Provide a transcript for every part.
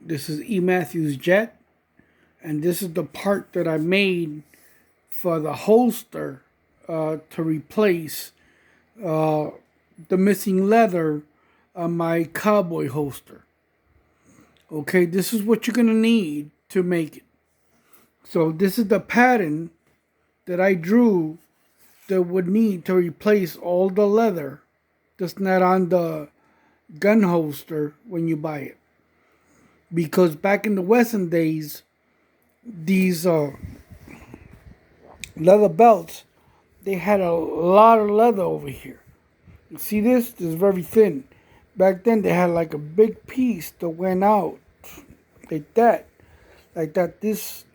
This is E. Matthews Jet, and this is the part that I made for the holster to replace uh, the missing leather on my cowboy holster. Okay, this is what you're gonna need to make it. So this is the pattern that I drew that would need to replace all the leather that's not on the gun holster when you buy it. Because back in the Western days, these leather belts, they had a lot of leather over here. You see this? This is very thin. Back then they had like a big piece that went out like that. Like that. This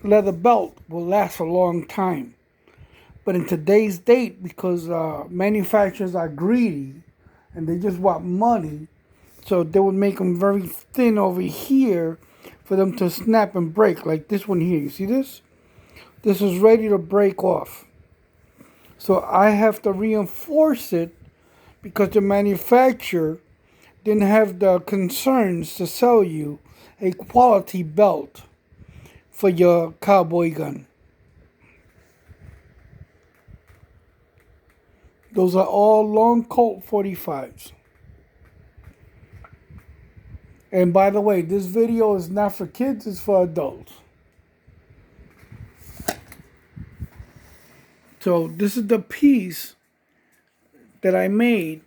leather belt will last a long time. But in today's date, because manufacturers are greedy and they just want money, so they would make them very thin over here for them to snap and break. Like this one here. You see this? This is ready to break off. So I have to reinforce it because the manufacturer didn't have the concerns to sell you a quality belt for your cowboy gun. Those are all long Colt 45s. And by the way, this video is not for kids, it's for adults. So this is the piece that I made.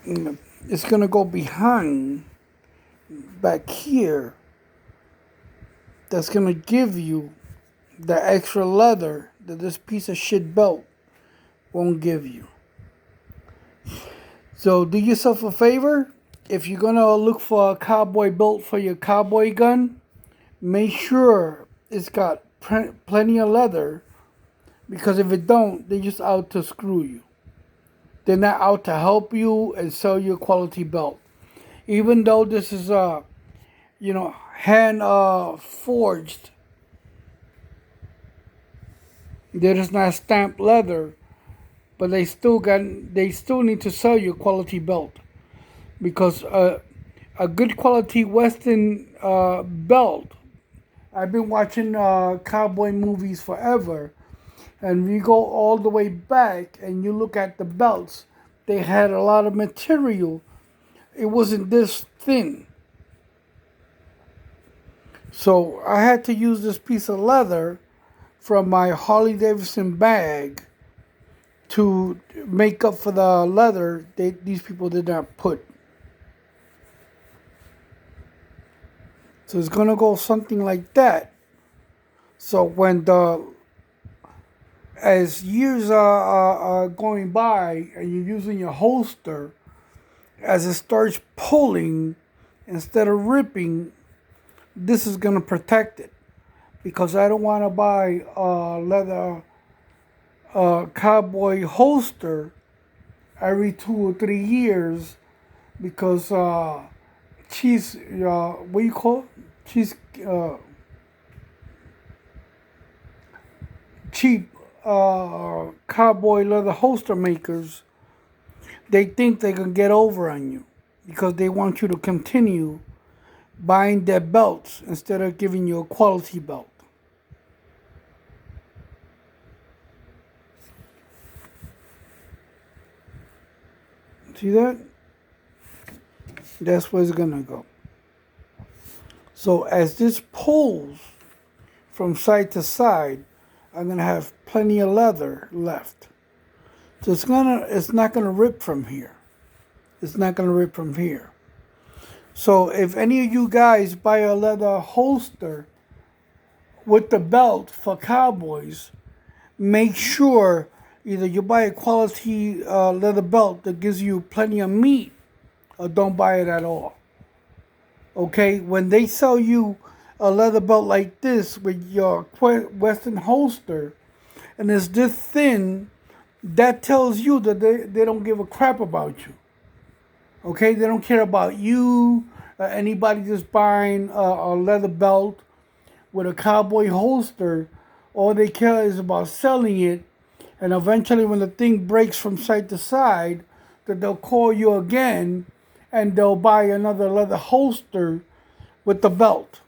It's going to go behind back here. That's going to give you the extra leather that this piece of shit belt won't give you. So do yourself a favor. If you're going to look for a cowboy belt for your cowboy gun, make sure it's got plenty of leather, because if it don't, they're just out to screw you. They're not out to help you and sell you a quality belt. Even though this is hand forged, they're just not stamped leather, but they still need to sell you a quality belt, because a good quality Western belt. I've been watching cowboy movies forever, and we go all the way back and you look at the belts, they had a lot of material. It wasn't this thin. So I had to use this piece of leather from my Harley Davidson bag to make up for the leather these people did not put. So it's going to go something like that. So as years are going by and you're using your holster, as it starts pulling instead of ripping, this is going to protect it. Because I don't want to buy a leather cowboy holster every 2 or 3 years, because what you call it? Cheap cowboy leather holster makers, they think they can get over on you because they want you to continue buying their belts instead of giving you a quality belt. See that? That's where it's gonna go. So as this pulls from side to side, I'm gonna have plenty of leather left. So it's not gonna rip from here. It's not gonna rip from here. So if any of you guys buy a leather holster with the belt for cowboys, make sure either you buy a quality leather belt that gives you plenty of meat, or don't buy it at all. Okay, when they sell you a leather belt like this with your Western holster and it's this thin, that tells you that they don't give a crap about you. Okay, they don't care about you, anybody just buying a leather belt with a cowboy holster. All they care is about selling it, and eventually when the thing breaks from side to side, that they'll call you again and they'll buy another leather holster with the belt.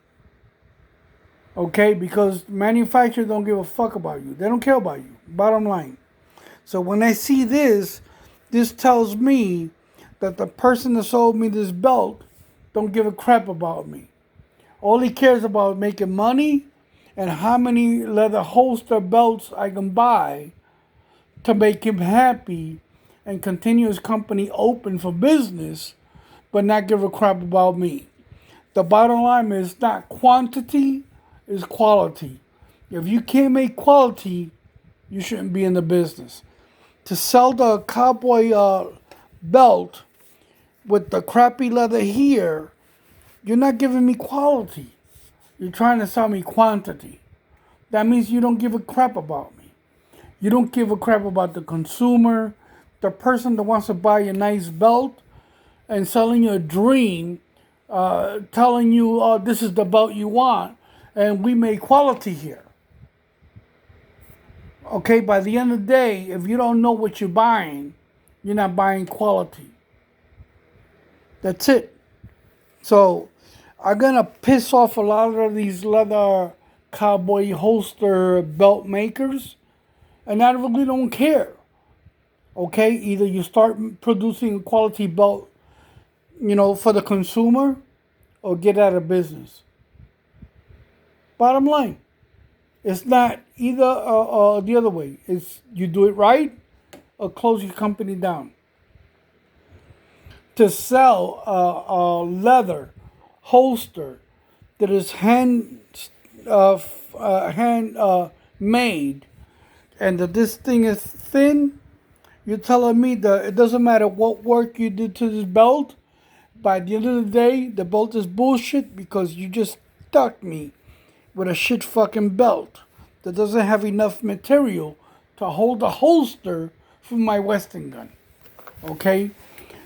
Okay, because manufacturers don't give a fuck about you. They don't care about you. Bottom line. So when I see this tells me that the person that sold me this belt don't give a crap about me. All he cares about making money and how many leather holster belts I can buy to make him happy and continue his company open for business, but not give a crap about me. The bottom line is not quantity, it's quality. If you can't make quality, you shouldn't be in the business. To sell the cowboy belt with the crappy leather here, you're not giving me quality. You're trying to sell me quantity. That means you don't give a crap about me. You don't give a crap about the consumer, the person that wants to buy a nice belt and selling you a dream, telling you, oh, this is the belt you want, and we make quality here. Okay, by the end of the day, if you don't know what you're buying, you're not buying quality. That's it. So I'm going to piss off a lot of these leather cowboy holster belt makers, and I really don't care. Okay, either you start producing a quality belt, for the consumer, or get out of business. Bottom line, it's not either the other way. It's you do it right or close your company down. To sell a leather holster that is hand made, and that this thing is thin, you're telling me that it doesn't matter what work you did to this belt. By the end of the day, the belt is bullshit because you just stuck me with a shit fucking belt that doesn't have enough material to hold a holster for my Western gun. Okay?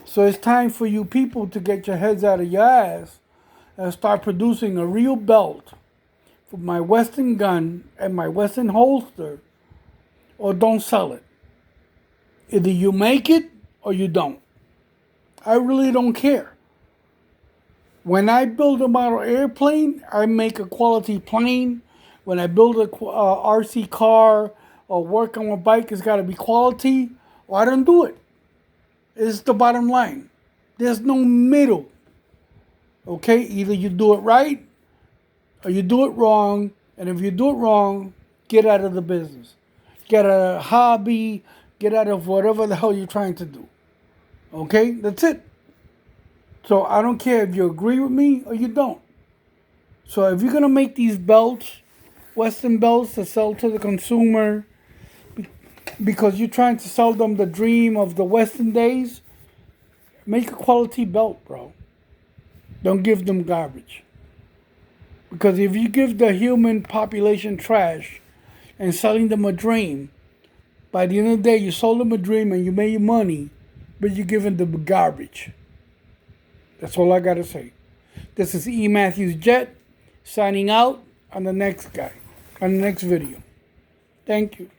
So it's time for you people to get your heads out of your ass and start producing a real belt for my Western gun and my Western holster, or don't sell it. Either you make it or you don't. I really don't care. When I build a model airplane, I make a quality plane. When I build a RC car or work on a bike, it's got to be quality, or I don't do it. It's the bottom line. There's no middle. Okay? Either you do it right or you do it wrong. And if you do it wrong, get out of the business. Get out of a hobby. Get out of whatever the hell you're trying to do. Okay? That's it. So I don't care if you agree with me or you don't. So if you're going to make these belts, Western belts to sell to the consumer, because you're trying to sell them the dream of the Western days, make a quality belt, bro. Don't give them garbage. Because if you give the human population trash and selling them a dream, by the end of the day, you sold them a dream and you made your money, but you're giving them garbage. That's all I got to say. This is E. Matthews Jet signing out on the next video. Thank you.